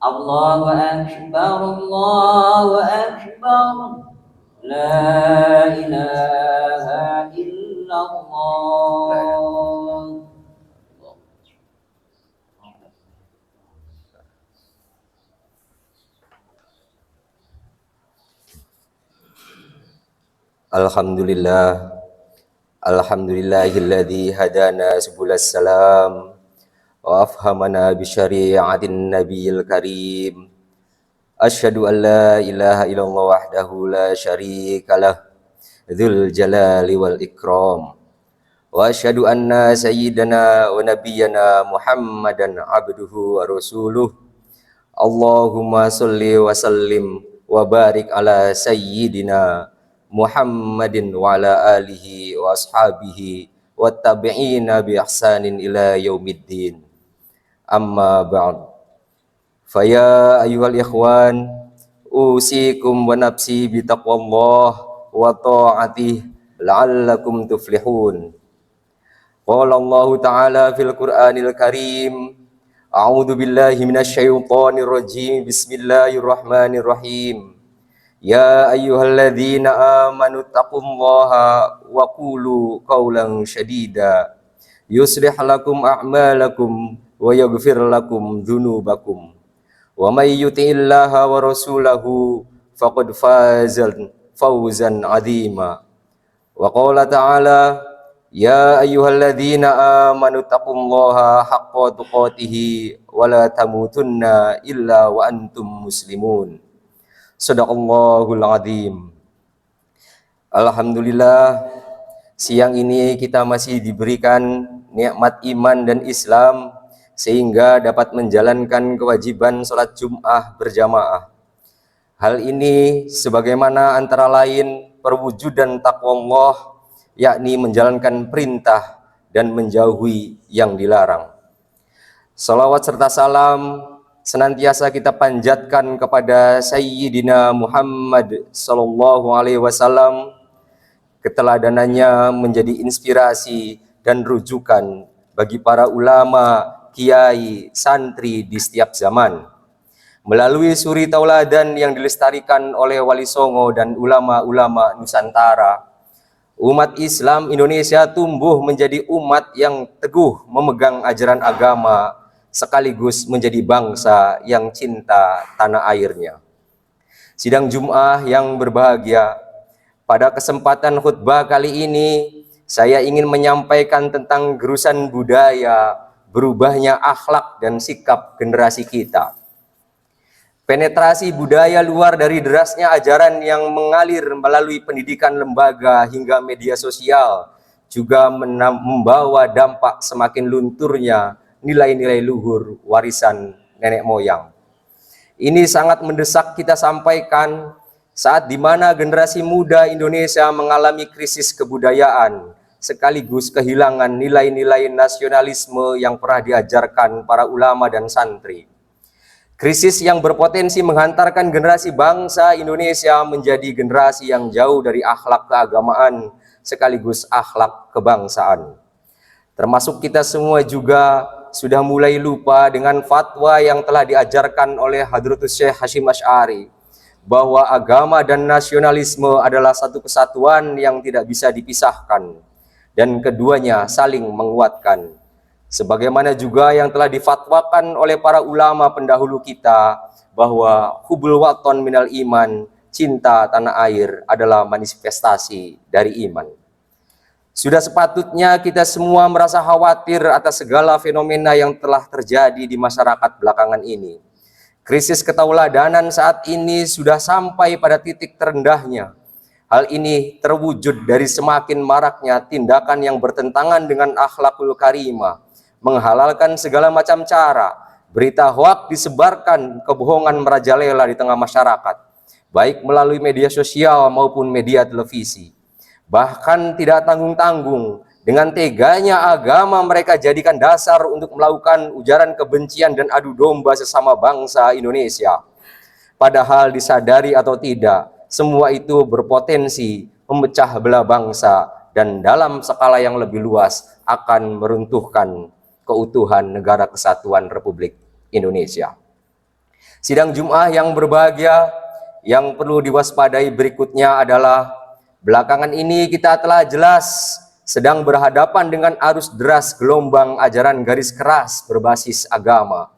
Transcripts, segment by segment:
الله أكبر الله أكبر لا إله إلا الله. Alhamdulillah, alhamdulillahilladzi hadana subulas salam wa afhamana bi syari'atin nabiyil karim. Asyhadu an la ilaha illallah wahdahu la syarikalah dzul jalali wal ikram. Wa asyhadu anna sayyidana wa nabiyyana Muhammadan abduhu wa rasuluh. Allahumma sholli wa sallim wa barik ala sayyidina Muhammadin wa ala alihi wa ashabihi wa tabi'ina bi ihsanin ila yaumiddin. Amma ba'd. Faya ayyuhal ikhwan, usikum wa nafsi bi taqwallah wa ta'atih la'allakum tuflihun. Qala Allah Ta'ala fil Qur'anil Karim, a'udzu billahi minasyaitonir rajim. Bismillahirrahmanirrahim. Ya ayyuhalladzina amanu taqullaha wa qulu qawlan syadida yuslih lakum a'malakum wa yaghfir lakum dzunubakum wa may yuti'illaha wa rasulahu faqad fawzan 'azima. Wa qala ta'ala ya ayyuhalladzina amanu taqullaha haqqa tuqatih wa la tamutunna illa wa antum muslimun. Shadaqallahul azim. Alhamdulillah, siang ini kita masih diberikan nikmat iman dan Islam sehingga dapat menjalankan kewajiban sholat Jum'ah berjamaah. Hal ini sebagaimana antara lain perwujudan takwa Allah, yakni menjalankan perintah dan menjauhi yang dilarang. Salawat serta salam senantiasa kita panjatkan kepada Sayyidina Muhammad sallallahu alaihi wasallam. Keteladanannya menjadi inspirasi dan rujukan bagi para ulama, kiai, santri di setiap zaman. Melalui suri tauladan yang dilestarikan oleh Wali Songo dan ulama-ulama Nusantara, umat Islam Indonesia tumbuh menjadi umat yang teguh memegang ajaran agama, sekaligus menjadi bangsa yang cinta tanah airnya. Sidang Jum'ah yang berbahagia, pada kesempatan khutbah kali ini saya ingin menyampaikan tentang gerusan budaya, berubahnya akhlak dan sikap generasi kita. Penetrasi budaya luar dari derasnya ajaran yang mengalir melalui pendidikan lembaga hingga media sosial juga membawa dampak semakin lunturnya nilai-nilai luhur warisan nenek moyang. Ini sangat mendesak kita sampaikan saat di mana generasi muda Indonesia mengalami krisis kebudayaan sekaligus kehilangan nilai-nilai nasionalisme yang pernah diajarkan para ulama dan santri. Krisis yang berpotensi menghantarkan generasi bangsa Indonesia menjadi generasi yang jauh dari akhlak keagamaan sekaligus akhlak kebangsaan. Termasuk kita semua juga sudah mulai lupa dengan fatwa yang telah diajarkan oleh Hadratus Syekh Hasyim Asy'ari bahwa agama dan nasionalisme adalah satu kesatuan yang tidak bisa dipisahkan dan keduanya saling menguatkan. Sebagaimana juga yang telah difatwakan oleh para ulama pendahulu kita bahwa hubul waton minal iman, cinta tanah air adalah manifestasi dari iman. Sudah sepatutnya kita semua merasa khawatir atas segala fenomena yang telah terjadi di masyarakat belakangan ini. Krisis ketauladanan saat ini sudah sampai pada titik terendahnya. Hal ini terwujud dari semakin maraknya tindakan yang bertentangan dengan akhlakul karimah, menghalalkan segala macam cara, berita hoaks disebarkan, kebohongan merajalela di tengah masyarakat, baik melalui media sosial maupun media televisi. Bahkan tidak tanggung-tanggung, dengan teganya agama mereka jadikan dasar untuk melakukan ujaran kebencian dan adu domba sesama bangsa Indonesia. Padahal disadari atau tidak, semua itu berpotensi memecah belah bangsa dan dalam skala yang lebih luas akan meruntuhkan keutuhan negara kesatuan Republik Indonesia. Sidang Jum'ah yang berbahagia, yang perlu diwaspadai berikutnya adalah belakangan ini kita telah jelas sedang berhadapan dengan arus deras gelombang ajaran garis keras berbasis agama.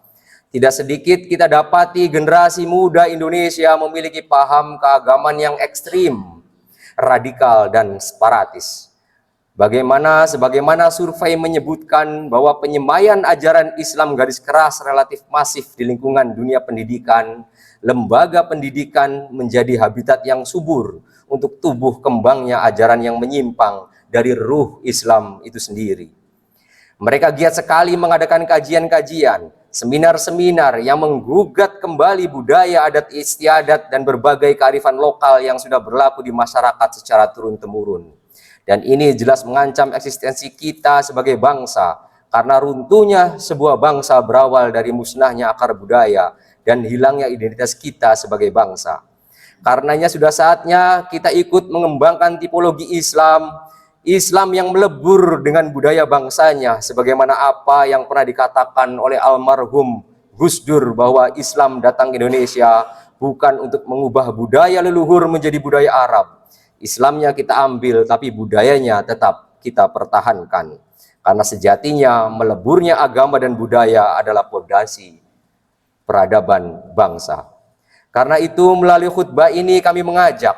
Tidak sedikit kita dapati generasi muda Indonesia memiliki paham keagamaan yang ekstrim, radikal, dan separatis. Sebagaimana survei menyebutkan bahwa penyemaian ajaran Islam garis keras relatif masif di lingkungan dunia pendidikan, lembaga pendidikan menjadi habitat yang subur untuk tumbuh kembangnya ajaran yang menyimpang dari ruh Islam itu sendiri. Mereka giat sekali mengadakan kajian-kajian, seminar-seminar yang menggugat kembali budaya adat istiadat dan berbagai kearifan lokal yang sudah berlaku di masyarakat secara turun-temurun. Dan ini jelas mengancam eksistensi kita sebagai bangsa, karena runtuhnya sebuah bangsa berawal dari musnahnya akar budaya dan hilangnya identitas kita sebagai bangsa. Karenanya sudah saatnya kita ikut mengembangkan tipologi Islam yang melebur dengan budaya bangsanya, sebagaimana apa yang pernah dikatakan oleh almarhum Gus Dur bahwa Islam datang ke Indonesia bukan untuk mengubah budaya leluhur menjadi budaya Arab. Islamnya kita ambil, tapi budayanya tetap kita pertahankan. Karena sejatinya meleburnya agama dan budaya adalah fondasi peradaban bangsa. Karena itu melalui khutbah ini kami mengajak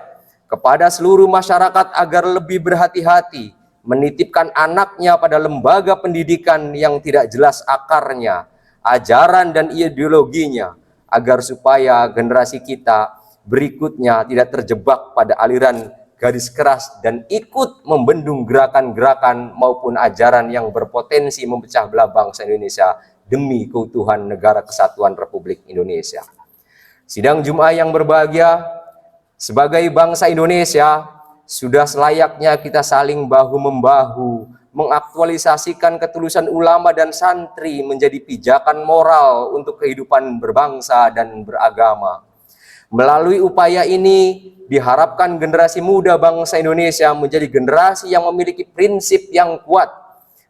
kepada seluruh masyarakat agar lebih berhati-hati menitipkan anaknya pada lembaga pendidikan yang tidak jelas akarnya, ajaran dan ideologinya, agar supaya generasi kita berikutnya tidak terjebak pada aliran garis keras dan ikut membendung gerakan-gerakan maupun ajaran yang berpotensi memecah belah bangsa Indonesia demi keutuhan Negara Kesatuan Republik Indonesia. Sidang Jum'ah yang berbahagia, sebagai bangsa Indonesia, sudah selayaknya kita saling bahu-membahu, mengaktualisasikan ketulusan ulama dan santri menjadi pijakan moral untuk kehidupan berbangsa dan beragama. Melalui upaya ini, diharapkan generasi muda bangsa Indonesia menjadi generasi yang memiliki prinsip yang kuat,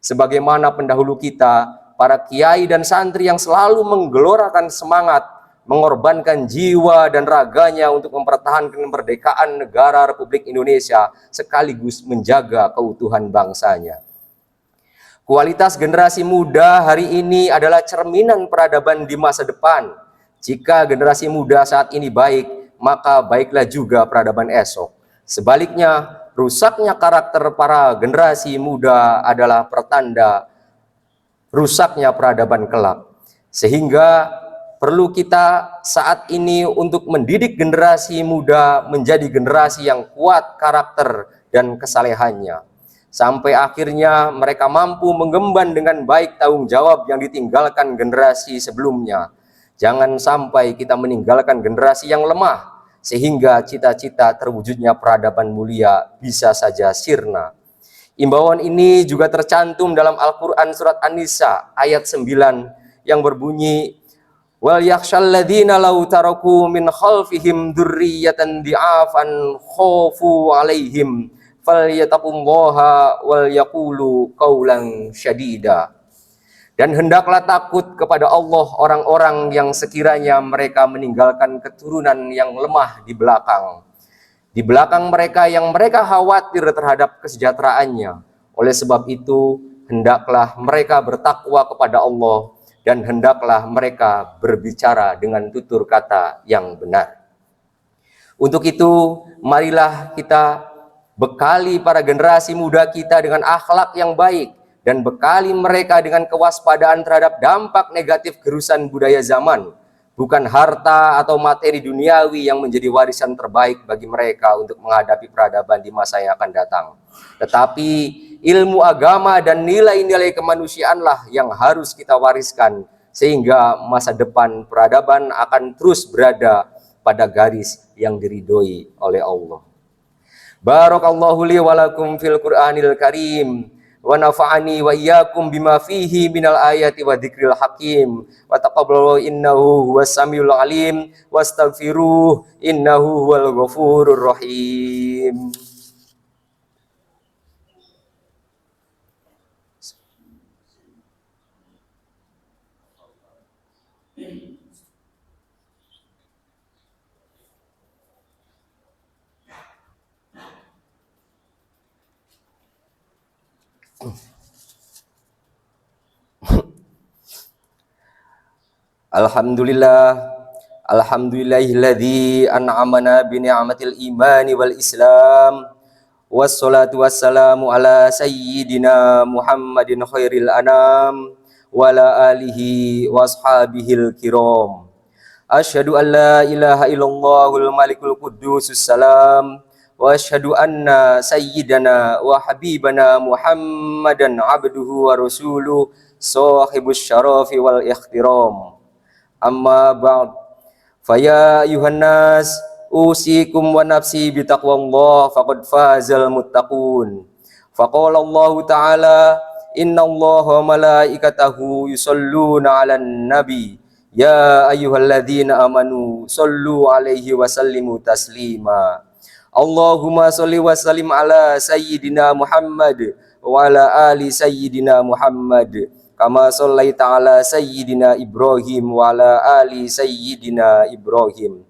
sebagaimana pendahulu kita, para kiai dan santri yang selalu menggelorakan semangat, mengorbankan jiwa dan raganya untuk mempertahankan kemerdekaan negara Republik Indonesia, sekaligus menjaga keutuhan bangsanya. Kualitas generasi muda hari ini adalah cerminan peradaban di masa depan. Jika generasi muda saat ini baik, maka baiklah juga peradaban esok. Sebaliknya, rusaknya karakter para generasi muda adalah pertanda rusaknya peradaban kelak. Sehingga perlu kita saat ini untuk mendidik generasi muda menjadi generasi yang kuat karakter dan kesalehannya, sampai akhirnya mereka mampu mengemban dengan baik tanggung jawab yang ditinggalkan generasi sebelumnya. Jangan sampai kita meninggalkan generasi yang lemah, sehingga cita-cita terwujudnya peradaban mulia bisa saja sirna. Imbauan ini juga tercantum dalam Al-Quran surat An-Nisa ayat 9 yang berbunyi, wal yakhshal ladzina law taraku min khalfihim dzurriyyatan di'afan khafu 'alaihim falyattaqullaha wal yaqulu qaulan syadida. Dan hendaklah takut kepada Allah orang-orang yang sekiranya mereka meninggalkan keturunan yang lemah di belakang mereka yang mereka khawatir terhadap kesejahteraannya. Oleh sebab itu, hendaklah mereka bertakwa kepada Allah dan hendaklah mereka berbicara dengan tutur kata yang benar. Untuk itu, marilah kita bekali para generasi muda kita dengan akhlak yang baik dan bekali mereka dengan kewaspadaan terhadap dampak negatif gerusan budaya zaman. Bukan harta atau materi duniawi yang menjadi warisan terbaik bagi mereka untuk menghadapi peradaban di masa yang akan datang. Tetapi ilmu agama dan nilai-nilai kemanusiaanlah yang harus kita wariskan, sehingga masa depan peradaban akan terus berada pada garis yang diridhoi oleh Allah. Barakallahu li wa lakum fil Qur'anil Karim wa nafa'ani wa iyyakum bima fihi minal ayati wa dzikril hakim wa taqabbalu innahu huwas samiul alim wastaghfiruh innahu huwal ghafurur rahim. Alhamdulillahilladzi an'amana bi ni'matil imani wal islam. Wassalatu wassalamu ala sayyidina Muhammadin khairil anam wa ala alihi wa ashabihil kiram. Asyhadu an la ilaha illallahul malikul qudusus salam wa asyhadu anna sayyidana wa habibana Muhammadan abduhu wa rasuluh sahibus syarafi wal ikhtiram. Amma ba'd, faya ayuhan nas usikum wa nafsi bitaqwallah faqad fazal muttaqun. Faqala Allah ta'ala innallaha wa malaikatahu yusalluna 'alan nabi ya ayyuhalladzina amanu sallu 'alaihi wa sallimu taslima. Allahumma shalli wa sallim ala sayyidina Muhammad wa ala ali sayyidina Muhammad kama shallaita ala sayyidina Ibrahim wa ala ali sayyidina Ibrahim.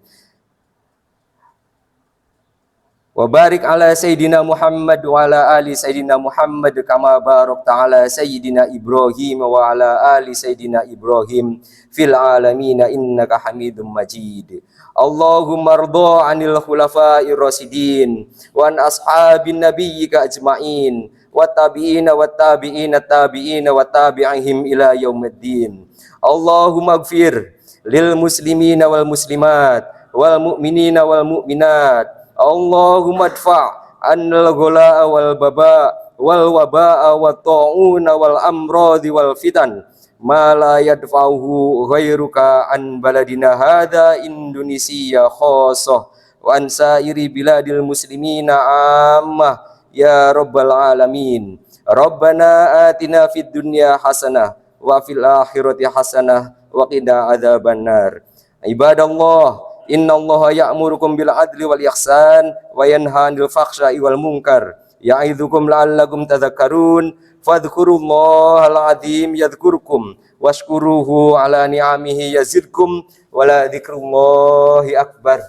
Wa barik ala sayyidina Muhammad wa ala ali sayyidina Muhammad kama barakta ala sayyidina Ibrahim wa ala ali sayyidina Ibrahim fil alamin innaka Hamidum Majid. Allahumma rda 'anil khulafa'ir rasyidin wa an ashabin nabiyyika ajma'in wa tabi'ina wa tabi'ina tabi'ina wa tabi'ihim ila yaumiddin. Allahumma ighfir lil muslimina wal muslimat wal mu'minina wal mu'minat. Allahumma adfa' annal ghala wal baba wal waba'a wat ta'una wal amradi wal fitan ma la yadfa'uhu ghairuka an baladina hadha Indonesia khassah wa an sairi biladil muslimina ammah ya rabbal alamin. Rabbana atina fid dunya hasanah wa fil akhirati hasanah wa qina adzabannar. Ibadallah, innallaha ya'murukum bil adli wal ihsan wa yanha 'anil fahsya'i wal munkar ya'idzukum la'allakum tadhakkarun. Fadhkurullahal azim yadhkurkum washkuruhu ala ni'amihi yazidkum wa la dzikrullahi akbar.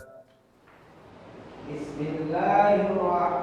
Bismillahirrahmanirrahim.